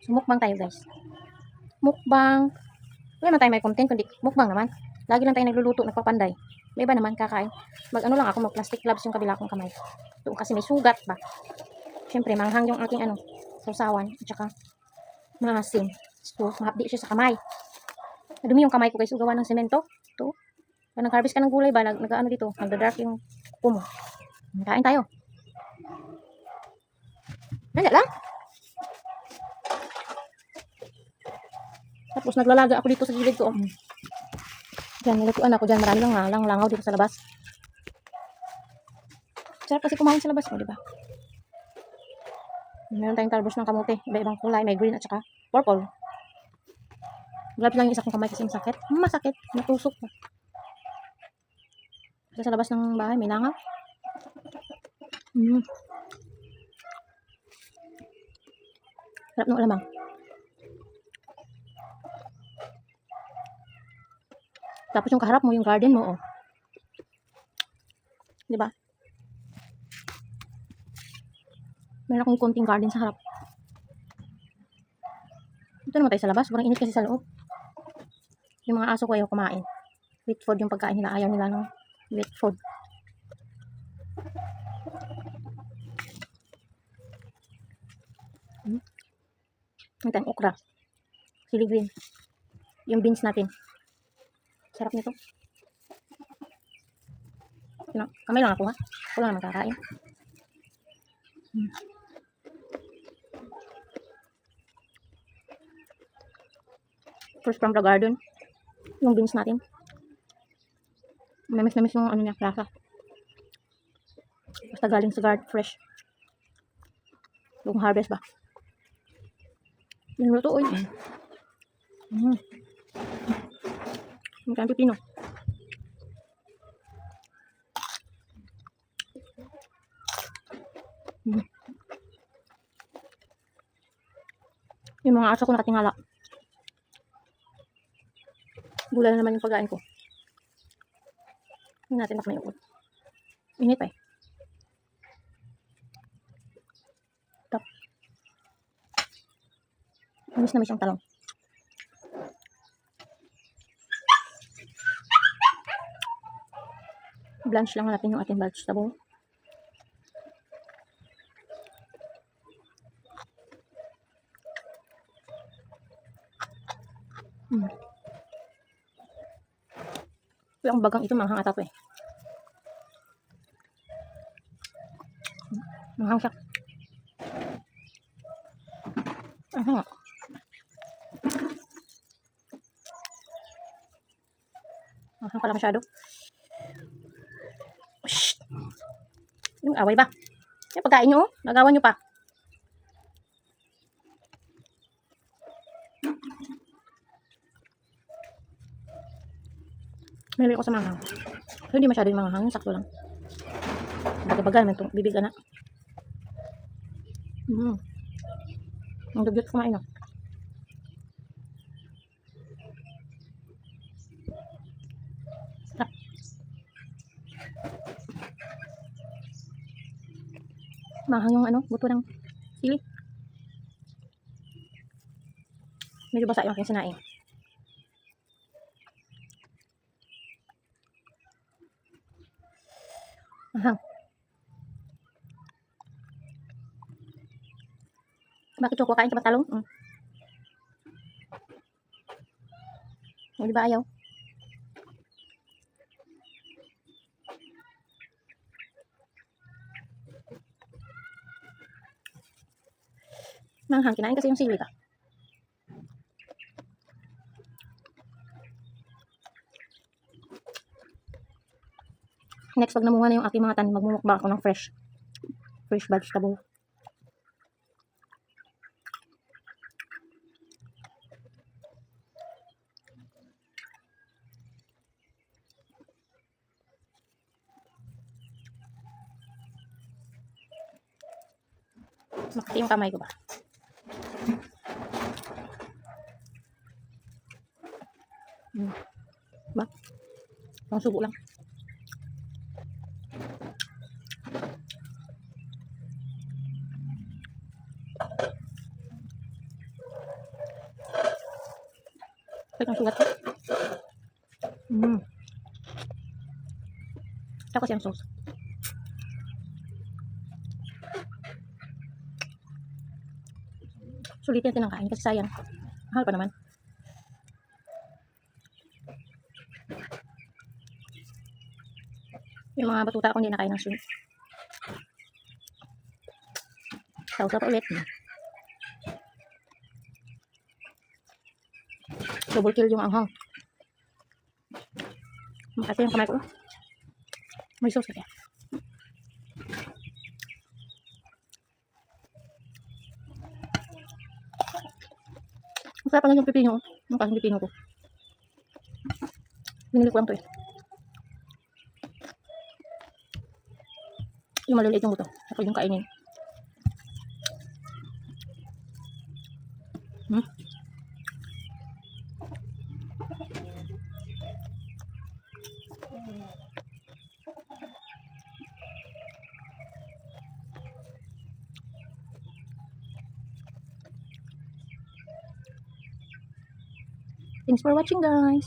Mukbang tayo guys. Mukbang. Wala naman tayo may content kundi mukbang naman. Lagi lang tayo nagluluto, nagpapanday. May iba naman kakain. Mag-ano lang ako, mag-plastic gloves yung kabila kong kamay. Doon kasi may sugat ba. Siyempre, manghang yung aking sausawan. At saka, maasim. So, mahapdi siya sa kamay. Nadumi yung kamay ko guys, gawa ng semento. Ito. Pag nag-harvest ka ng gulay ba, nag-ano dito, nagda-dark yung kuko mo. Kain tayo. Nanda lang. Tapos naglalaga ako dito sa gilid ko. Diyan, nilutuan ako dyan. Marami lang langaw dito sa labas. Sarap kasi kumain sa labas mo, di ba? Meron tayong talbos ng kamote. Iba-ibang kulay. May green at saka purple. Gloves lang yung isa kong kamay kasi masakit. Masakit. Natusok pa. Kasi sa labas ng bahay, may langaw. Sarap ng ulamang. Tapos yung kaharap mo, yung garden mo, oh. Di ba? Meron akong konting garden sa harap. Ito naman tayo sa labas. Sobrang init kasi sa loob. Yung mga aso ko ayaw kumain. Wet food yung pagkain nila. Ayaw nila ng wet food. Ito yung okra. Chili green. Yung beans natin. Sarap nito. Kamay lang ako ha. Ako lang magkakain. First from the garden. Yung beans natin. Namis yung ano niya, lasa. Basta galing sa garden, fresh. Yung harvest ba. Yung luto, uy. Yung kan pipino. Yung mga aso ko nakatingala. Gula na naman yung pagkain ko. Hindi natin baka may ukot. Init pa eh. Top. Miss na miss yung talong. Blanch lang natin yung ating vegetable. Yung bagang ito, manghang ata to eh. Manghang siya. Manghang. Manghang pala masyado. Shhh. Yung away ba? Yung pagkain nyo, nagawan nyo pa. May ko sa manghang. So, hindi masyado yung manghang, sakto lang. Bagal-bagal, may bibig na. Ang dugyot kumain no. Manghang yung buto ng sili. Medyo basa yung aking sinaing. Manghang. Bakit Choco? Kain ka ba talong? O, di ba ayaw? Manghang, kinain kasi yung sili ka. Next, pag namuha na yung aking mga tanim, magmumukbang ako ng fresh vegetable. Makati yung kamay ko ba? Ba? Ang subo lang. Kahit ang sugat ko. Tapos yung sauce. Sulitin natin ang kain kasi sayang. Mahal pa naman. Yung mga batuta ko hindi nakain ng shrimp. Sausaw pa ulit. Double kill yung anghang. Makati yung kamay ko. May sauce kasi. Masarap lang yung pipino. Yung kasing pipino ko. Binili ko lang to eh. Yung maliliit yung buto. Ako yung kainin. Thanks for watching, guys.